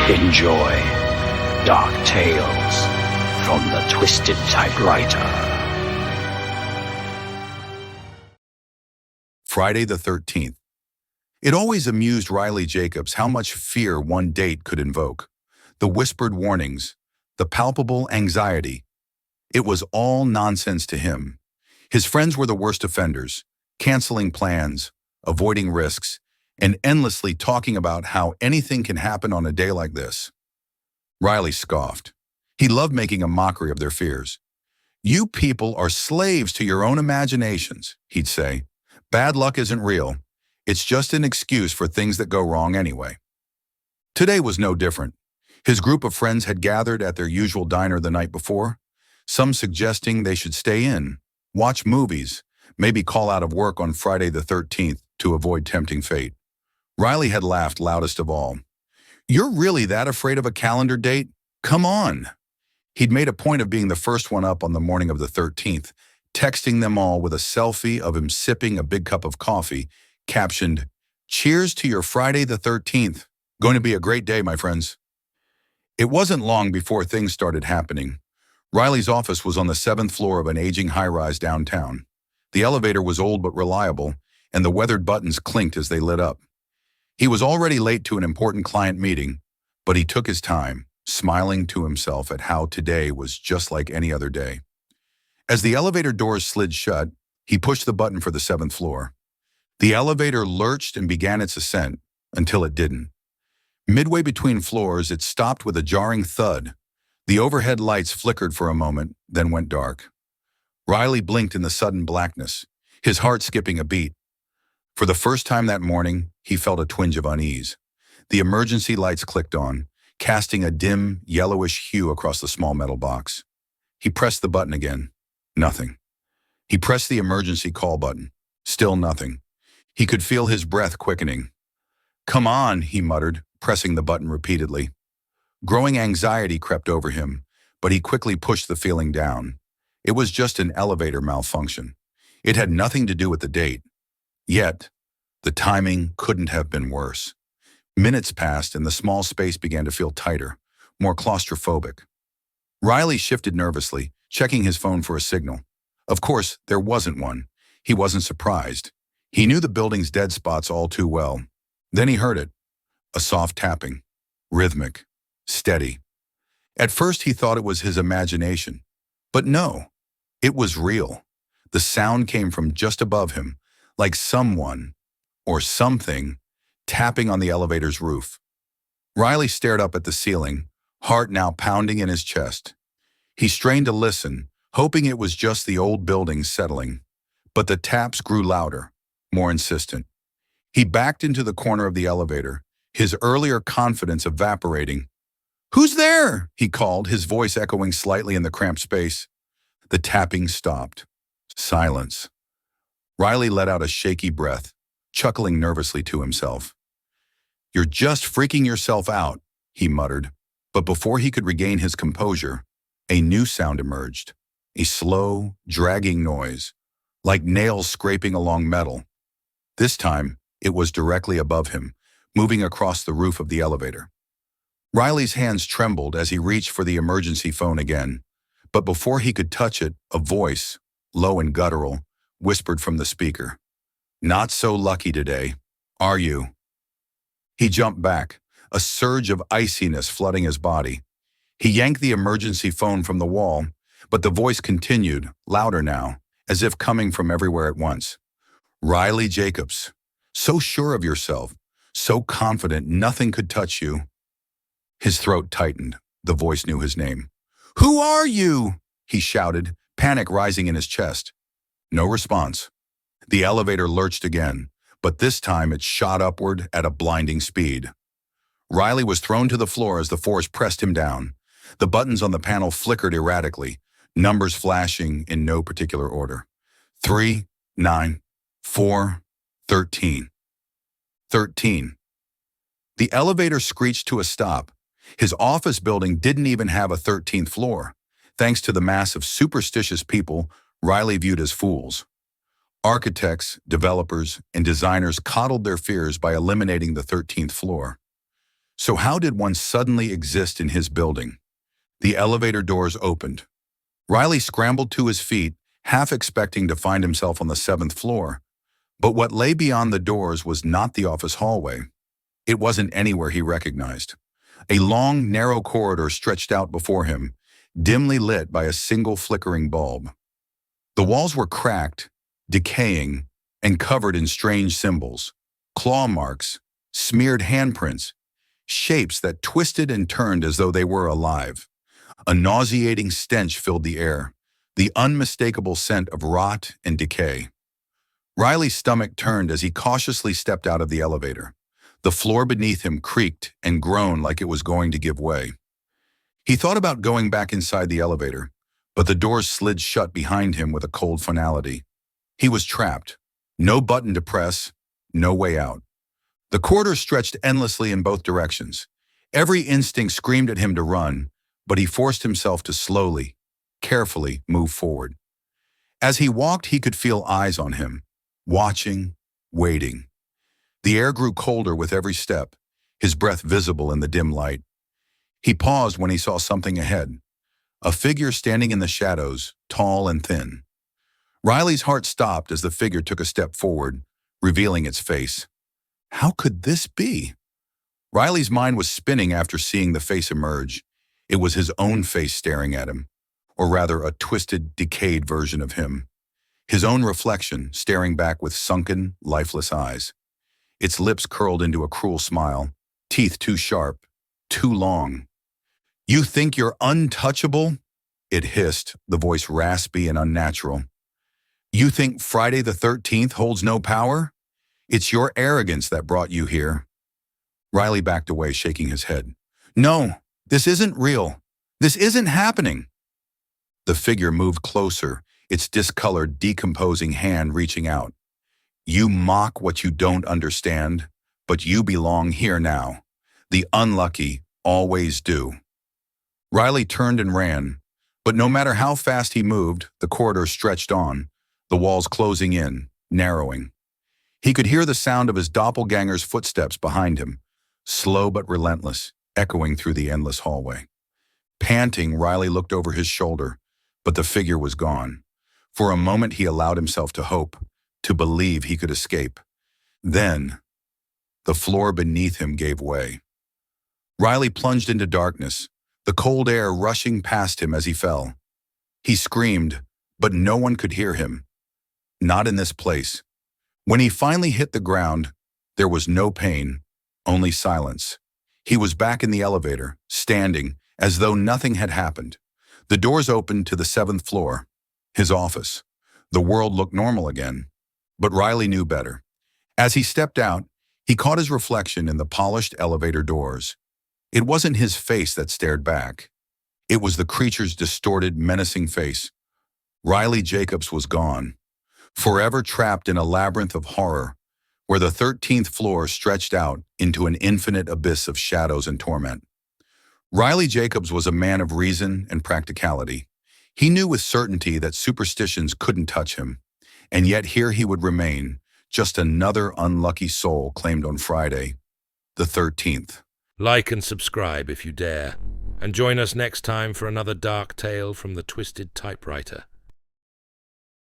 Enjoy Dark Tales from the Twisted Typewriter. Friday the 13th. It always amused Riley Jacobs how much fear one date could invoke. The whispered warnings, the palpable anxiety. It was all nonsense to him. His friends were the worst offenders, canceling plans, avoiding risks, and endlessly talking about how anything can happen on a day like this. Riley scoffed. He loved making a mockery of their fears. "You people are slaves to your own imaginations," he'd say. "Bad luck isn't real. It's just an excuse for things that go wrong anyway." Today was no different. His group of friends had gathered at their usual diner the night before, some suggesting they should stay in, watch movies, maybe call out of work on Friday the 13th to avoid tempting fate. Riley had laughed loudest of all. "You're really that afraid of a calendar date? Come on." He'd made a point of being the first one up on the morning of the 13th, texting them all with a selfie of him sipping a big cup of coffee, captioned, "Cheers to your Friday the 13th. Going to be a great day, my friends." It wasn't long before things started happening. Riley's office was on the 7th floor of an aging high-rise downtown. The elevator was old but reliable, and the weathered buttons clinked as they lit up. He was already late to an important client meeting, but he took his time, smiling to himself at how today was just like any other day. As the elevator doors slid shut, he pushed the button for the 7th floor. The elevator lurched and began its ascent, until it didn't. Midway between floors, it stopped with a jarring thud. The overhead lights flickered for a moment, then went dark. Riley blinked in the sudden blackness, his heart skipping a beat. For the first time that morning, he felt a twinge of unease. The emergency lights clicked on, casting a dim, yellowish hue across the small metal box. He pressed the button again. Nothing. He pressed the emergency call button. Still nothing. He could feel his breath quickening. "Come on," he muttered, pressing the button repeatedly. Growing anxiety crept over him, but he quickly pushed the feeling down. It was just an elevator malfunction. It had nothing to do with the date. Yet, the timing couldn't have been worse. Minutes passed and the small space began to feel tighter, more claustrophobic. Riley shifted nervously, checking his phone for a signal. Of course, there wasn't one. He wasn't surprised. He knew the building's dead spots all too well. Then he heard it. A soft tapping. Rhythmic. Steady. At first he thought it was his imagination. But no, it was real. The sound came from just above him, like someone, or something, tapping on the elevator's roof. Riley stared up at the ceiling, heart now pounding in his chest. He strained to listen, hoping it was just the old building settling. But the taps grew louder, more insistent. He backed into the corner of the elevator, his earlier confidence evaporating. "Who's there?" he called, his voice echoing slightly in the cramped space. The tapping stopped. Silence. Riley let out a shaky breath, chuckling nervously to himself. "You're just freaking yourself out," he muttered. But before he could regain his composure, a new sound emerged. A slow, dragging noise, like nails scraping along metal. This time, it was directly above him, moving across the roof of the elevator. Riley's hands trembled as he reached for the emergency phone again. But before he could touch it, a voice, low and guttural, whispered from the speaker. "Not so lucky today, are you?" He jumped back, a surge of iciness flooding his body. He yanked the emergency phone from the wall, but the voice continued, louder now, as if coming from everywhere at once. "Riley Jacobs, so sure of yourself, so confident nothing could touch you." His throat tightened. The voice knew his name. "Who are you?" he shouted, panic rising in his chest. No response. The elevator lurched again, but this time it shot upward at a blinding speed. Riley was thrown to the floor as the force pressed him down. The buttons on the panel flickered erratically, numbers flashing in no particular order. 3, 9, 4, 13. 13. The elevator screeched to a stop. His office building didn't even have a 13th floor, thanks to the mass of superstitious people Riley viewed as fools. Architects, developers, and designers coddled their fears by eliminating the 13th floor. So how did one suddenly exist in his building? The elevator doors opened. Riley scrambled to his feet, half expecting to find himself on the seventh floor. But what lay beyond the doors was not the office hallway. It wasn't anywhere he recognized. A long, narrow corridor stretched out before him, dimly lit by a single flickering bulb. The walls were cracked, decaying, and covered in strange symbols, claw marks, smeared handprints, shapes that twisted and turned as though they were alive. A nauseating stench filled the air, the unmistakable scent of rot and decay. Riley's stomach turned as he cautiously stepped out of the elevator. The floor beneath him creaked and groaned like it was going to give way. He thought about going back inside the elevator, but the doors slid shut behind him with a cold finality. He was trapped. No button to press, no way out. The corridor stretched endlessly in both directions. Every instinct screamed at him to run, but he forced himself to slowly, carefully move forward. As he walked, he could feel eyes on him, watching, waiting. The air grew colder with every step, his breath visible in the dim light. He paused when he saw something ahead, a figure standing in the shadows, tall and thin. Riley's heart stopped as the figure took a step forward, revealing its face. How could this be? Riley's mind was spinning after seeing the face emerge. It was his own face staring at him, or rather a twisted, decayed version of him. His own reflection staring back with sunken, lifeless eyes. Its lips curled into a cruel smile, teeth too sharp, too long. "You think you're untouchable?" It hissed, the voice raspy and unnatural. "You think Friday the 13th holds no power? It's your arrogance that brought you here." Riley backed away, shaking his head. "No, this isn't real. This isn't happening." The figure moved closer, its discolored, decomposing hand reaching out. "You mock what you don't understand, but you belong here now. The unlucky always do." Riley turned and ran, but no matter how fast he moved, the corridor stretched on, the walls closing in, narrowing. He could hear the sound of his doppelganger's footsteps behind him, slow but relentless, echoing through the endless hallway. Panting, Riley looked over his shoulder, but the figure was gone. For a moment he allowed himself to hope, to believe he could escape. Then, the floor beneath him gave way. Riley plunged into darkness, the cold air rushing past him as he fell. He screamed, but no one could hear him. Not in this place. When he finally hit the ground, there was no pain, only silence. He was back in the elevator, standing, as though nothing had happened. The doors opened to the 7th floor, his office. The world looked normal again, but Riley knew better. As he stepped out, he caught his reflection in the polished elevator doors. It wasn't his face that stared back. It was the creature's distorted, menacing face. Riley Jacobs was gone, forever trapped in a labyrinth of horror, where the 13th floor stretched out into an infinite abyss of shadows and torment. Riley Jacobs was a man of reason and practicality. He knew with certainty that superstitions couldn't touch him, and yet here he would remain, just another unlucky soul claimed on Friday, the 13th. Like and subscribe if you dare, and join us next time for another dark tale from the Twisted Typewriter.